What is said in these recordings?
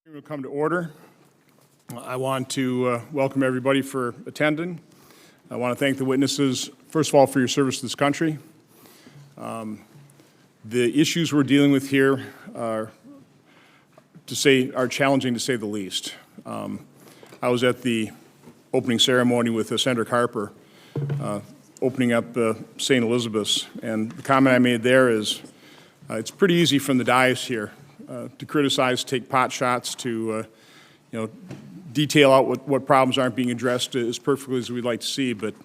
We'll come to order. I want to welcome everybody for attending. I want to thank the witnesses, first of all, for your service to this country. The issues we're dealing with here are challenging to say the least. I was at the opening ceremony with Senator Harper, opening up St. Elizabeth's, and the comment I made there is it's pretty easy from the dais here to criticize, take pot shots, to detail out what problems aren't being addressed as perfectly as we'd like to see. But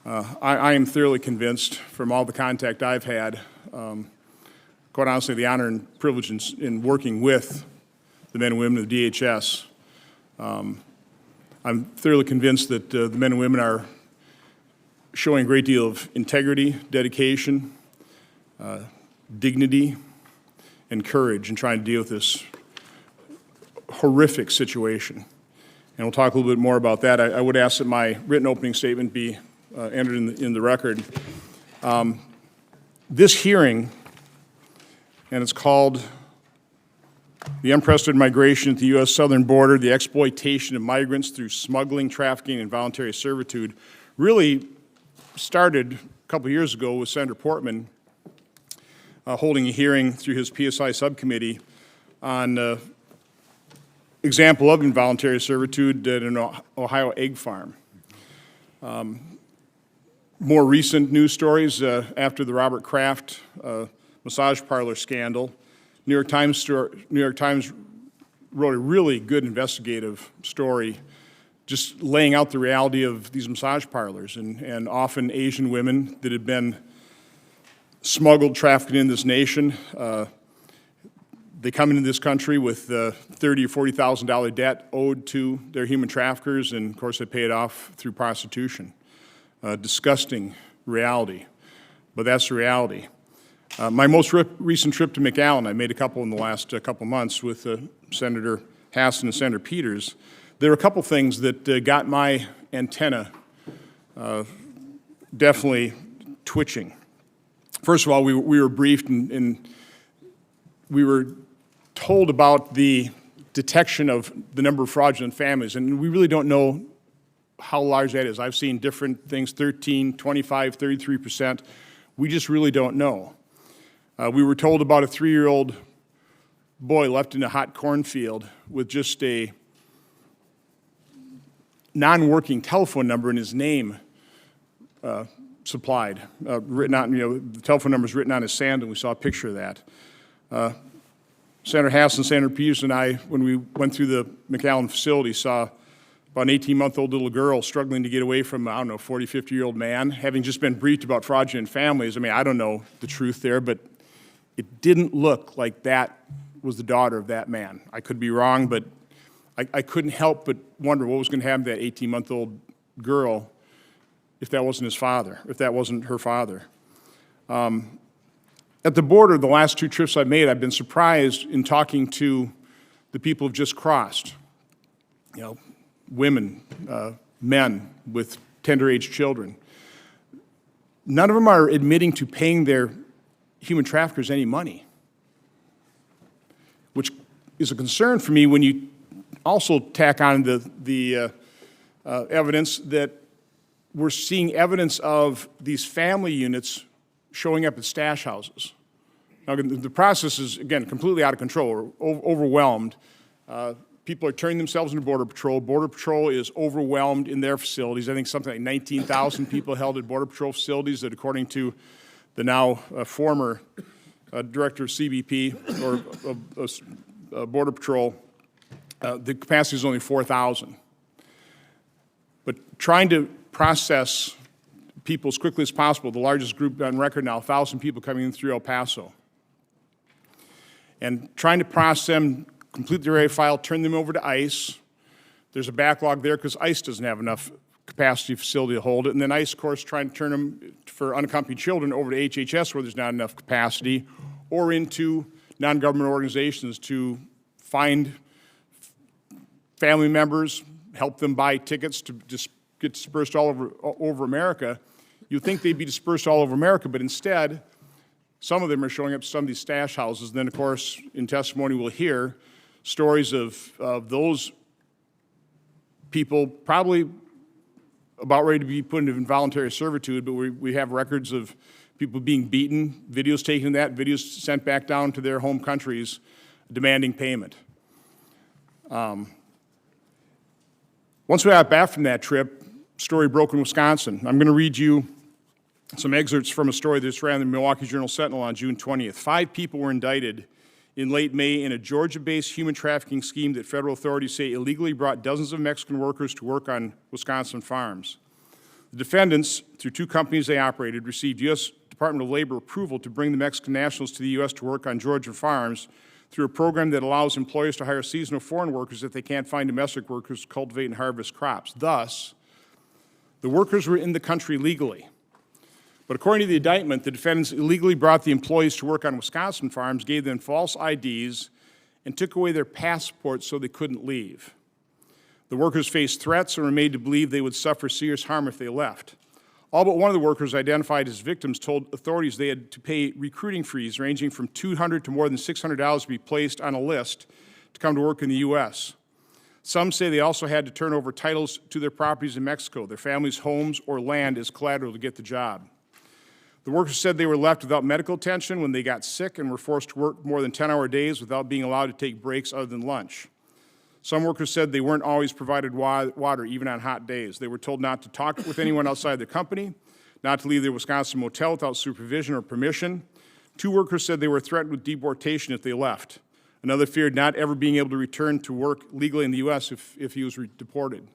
I am thoroughly convinced from all the contact I've had, quite honestly, the honor and privilege in working with the men and women of the DHS. I'm thoroughly convinced that the men and women are showing a great deal of integrity, dedication, dignity, and courage in trying to deal with this horrific situation. And we'll talk a little bit more about that. I would ask that my written opening statement be entered in the record. This hearing, and it's called The Unprecedented Migration at the U.S. Southern Border, the Exploitation of Migrants Through Smuggling, Trafficking, and Voluntary Servitude, really started a couple years ago with Senator Portman holding a hearing through his PSI subcommittee on example of involuntary servitude at an Ohio egg farm. More recent news stories after the Robert Kraft massage parlor scandal. New York Times wrote a really good investigative story just laying out the reality of these massage parlors and often Asian women that had been smuggled, trafficked in this nation. They come into this country with $30,000 or $40,000 debt owed to their human traffickers, and of course they pay it off through prostitution. Disgusting reality, but that's the reality. My most recent trip to McAllen, I made a couple in the last couple months with Senator Hassan and Senator Peters. There were a couple things that got my antenna definitely twitching. First of all, we were briefed and we were told about the detection of the number of fraudulent families, and we really don't know how large that is. I've seen different things, 13, 25, 33%. We just really don't know. We were told about a 3-year-old boy left in a hot cornfield with just a non-working telephone number and his name supplied, written out, the telephone number is written on his sandal. We saw a picture of that. Senator Hassan, Senator Peters, and I, when we went through the McAllen facility, saw about an 18-month-old little girl struggling to get away from, 40, 50-year-old man, having just been briefed about fraudulent families. I don't know the truth there, but it didn't look like that was the daughter of that man. I could be wrong, but I couldn't help but wonder what was going to happen to that 18-month-old girl if that wasn't his father, if that wasn't her father. At the border, the last 2 trips I've made, I've been surprised in talking to the people who've just crossed. Women, men with tender-aged children. None of them are admitting to paying their human traffickers any money, which is a concern for me when you also tack on the evidence that we're seeing evidence of these family units showing up at stash houses. Now, the process is, again, completely out of control. We're overwhelmed. People are turning themselves into Border Patrol. Border Patrol is overwhelmed in their facilities. I think something like 19,000 people held at Border Patrol facilities that, according to the now former director of CBP or Border Patrol, the capacity is only 4,000. But trying to process people as quickly as possible, the largest group on record now, 1,000 people coming in through El Paso, and trying to process them, complete their array file, turn them over to ICE. There's a backlog there because ICE doesn't have enough capacity facility to hold it, and then ICE, of course, trying to turn them for unaccompanied children over to HHS where there's not enough capacity, or into non-government organizations to find family members, help them buy tickets to get dispersed all over America. You'd think they'd be dispersed all over America, but instead, some of them are showing up at some of these stash houses. And then, of course, in testimony we'll hear, stories of those people probably about ready to be put into involuntary servitude, but we have records of people being beaten, videos taken of that, videos sent back down to their home countries demanding payment. Once we got back from that trip, story broke in Wisconsin. I'm going to read you some excerpts from a story that's ran in the Milwaukee Journal-Sentinel on June 20th. 5 people were indicted in late May in a Georgia-based human trafficking scheme that federal authorities say illegally brought dozens of Mexican workers to work on Wisconsin farms. The defendants, through 2 companies they operated, received U.S. Department of Labor approval to bring the Mexican nationals to the U.S. to work on Georgia farms through a program that allows employers to hire seasonal foreign workers if they can't find domestic workers to cultivate and harvest crops. Thus, the workers were in the country legally. But according to the indictment, the defendants illegally brought the employees to work on Wisconsin farms, gave them false IDs, and took away their passports so they couldn't leave. The workers faced threats and were made to believe they would suffer serious harm if they left. All but one of the workers identified as victims told authorities they had to pay recruiting fees ranging from $200 to more than $600 to be placed on a list to come to work in the U.S. Some say they also had to turn over titles to their properties in Mexico, their families' homes or land as collateral to get the job. The workers said they were left without medical attention when they got sick and were forced to work more than 10-hour days without being allowed to take breaks other than lunch. Some workers said they weren't always provided water, even on hot days. They were told not to talk with anyone outside the company, not to leave their Wisconsin motel without supervision or permission. 2 workers said they were threatened with deportation if they left. Another feared not ever being able to return to work legally in the U.S. if he was deported.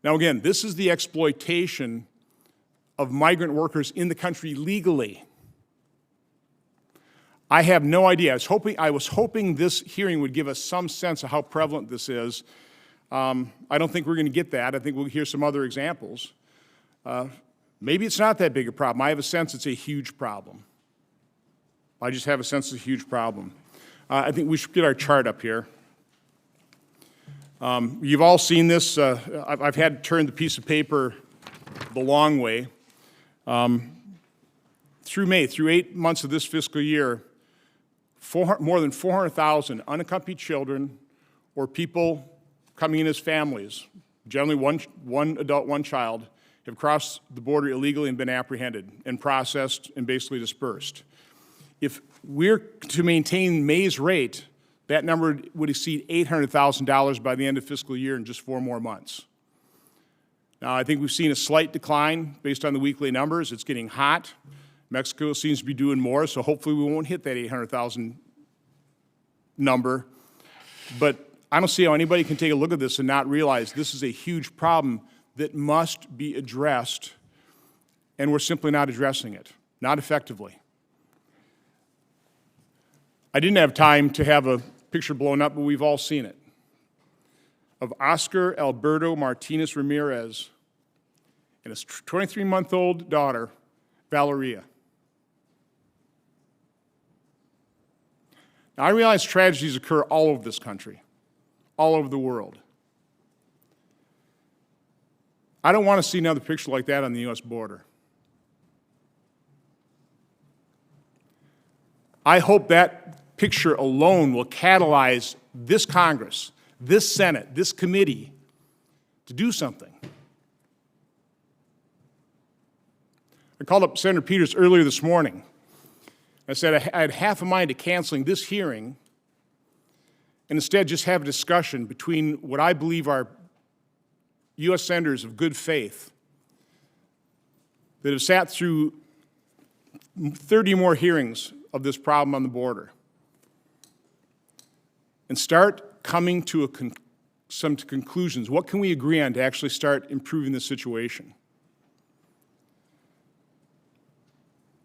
Now again, this is the exploitation of migrant workers in the country legally. I have no idea. I was hoping this hearing would give us some sense of how prevalent this is. I don't think we're going to get that. I think we'll hear some other examples. Maybe it's not that big a problem. I have a sense it's a huge problem. I just have a sense it's a huge problem. I think we should get our chart up here. You've all seen this. I've had to turn the piece of paper the long way. Through May, through 8 months of this fiscal year, more than 400,000 unaccompanied children or people coming in as families, generally one adult, one child, have crossed the border illegally and been apprehended and processed and basically dispersed. If we're to maintain May's rate, that number would exceed $800,000 by the end of fiscal year in just 4 more months. Now, I think we've seen a slight decline based on the weekly numbers. It's getting hot. Mexico seems to be doing more, so hopefully we won't hit that 800,000 number. But I don't see how anybody can take a look at this and not realize this is a huge problem that must be addressed, and we're simply not addressing it, not effectively. I didn't have time to have a picture blown up, but we've all seen it, of Oscar Alberto Martinez Ramirez and his 23-month-old daughter, Valeria. Now, I realize tragedies occur all over this country, all over the world. I don't want to see another picture like that on the U.S. border. I hope that picture alone will catalyze this Congress, this Senate, this committee to do something. I called up Senator Peters earlier this morning. I said I had half a mind to canceling this hearing and instead just have a discussion between what I believe are U.S. senators of good faith that have sat through 30 more hearings of this problem on the border and start coming to some conclusions. What can we agree on to actually start improving the situation?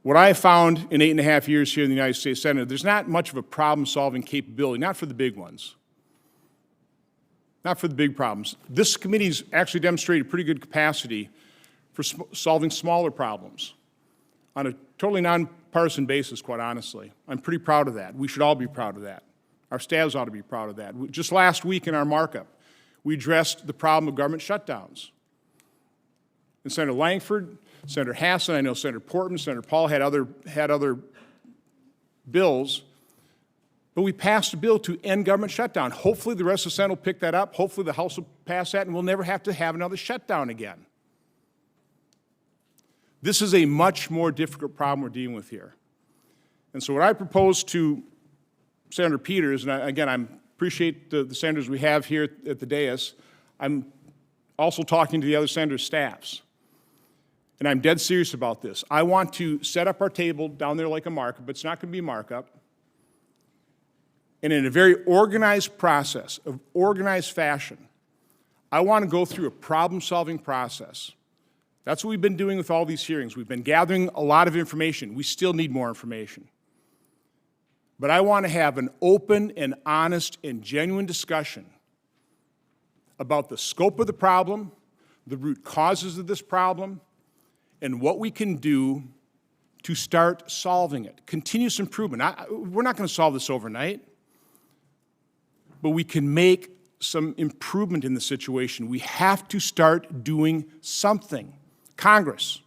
What I have found in 8.5 years here in the United States Senate, there's not much of a problem-solving capability, not for the big ones, not for the big problems. This committee's actually demonstrated pretty good capacity for solving smaller problems on a totally nonpartisan basis, quite honestly. I'm pretty proud of that. We should all be proud of that. Our staffs ought to be proud of that. Just last week in our markup, we addressed the problem of government shutdowns. And Senator Langford, Senator Hassan, I know Senator Portman, Senator Paul had other bills But we passed a bill to end government shutdown. Hopefully the rest of the Senate will pick that up. Hopefully the House will pass that, and we'll never have to have another shutdown again. This is a much more difficult problem we're dealing with here. And so what I propose to Senator Peters, and again, I appreciate the senators we have here at the dais. I'm also talking to the other senators' staffs. And I'm dead serious about this. I want to set up our table down there like a markup, but it's not going to be a markup. And in a very organized process, of organized fashion, I want to go through a problem-solving process. That's what we've been doing with all these hearings. We've been gathering a lot of information. We still need more information. But I want to have an open and honest and genuine discussion about the scope of the problem, the root causes of this problem, and what we can do to start solving it. Continuous improvement. We're not going to solve this overnight, but we can make some improvement in the situation. We have to start doing something. Congress,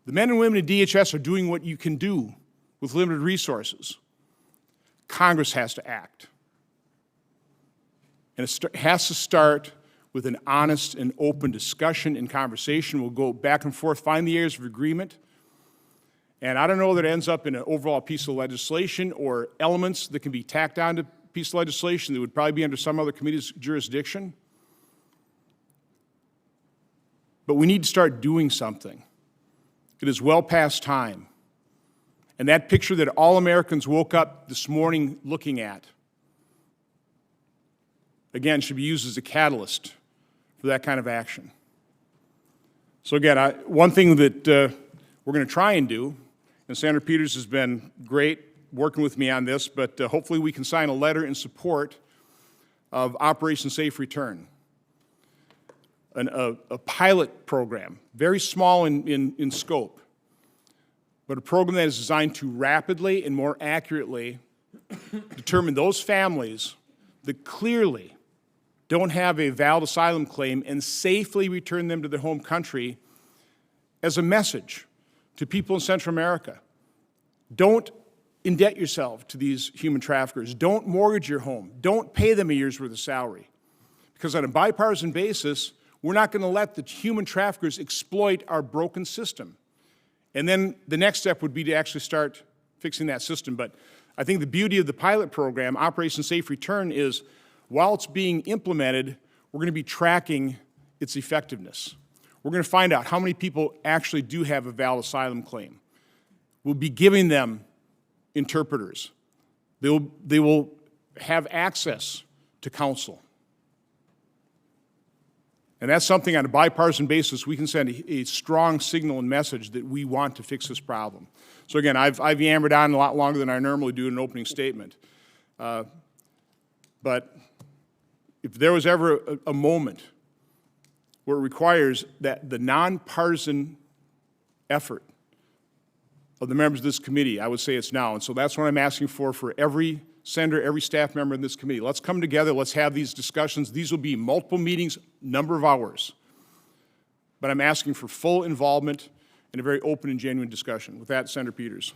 the men and women at DHS are doing what you can do with limited resources. Congress has to act. And it has to start with an honest and open discussion and conversation. We'll go back and forth, find the areas of agreement. And I don't know that it ends up in an overall piece of legislation or elements that can be tacked on to a piece of legislation that would probably be under some other committee's jurisdiction. But we need to start doing something. It is well past time. And that picture that all Americans woke up this morning looking at, again, should be used as a catalyst for that kind of action. So again, one thing that we're going to try and do, and Senator Peters has been great working with me on this, but hopefully we can sign a letter in support of Operation Safe Return, a pilot program, very small in scope, but a program that is designed to rapidly and more accurately determine those families that clearly don't have a valid asylum claim and safely return them to their home country as a message to people in Central America. Don't indebt yourself to these human traffickers. Don't mortgage your home. Don't pay them a year's worth of salary. Because on a bipartisan basis, we're not going to let the human traffickers exploit our broken system. And then the next step would be to actually start fixing that system. But I think the beauty of the pilot program, Operation Safe Return, is while it's being implemented, we're going to be tracking its effectiveness. We're going to find out how many people actually do have a valid asylum claim. We'll be giving them interpreters. They will have access to counsel. And that's something on a bipartisan basis we can send a strong signal and message that we want to fix this problem. So again, I've yammered on a lot longer than I normally do in an opening statement. But if there was ever a moment where it requires that the nonpartisan effort of the members of this committee, I would say it's now. And so that's what I'm asking for every senator, every staff member in this committee. Let's come together, let's have these discussions. These will be multiple meetings, number of hours. But I'm asking for full involvement and a very open and genuine discussion. With that, Senator Peters.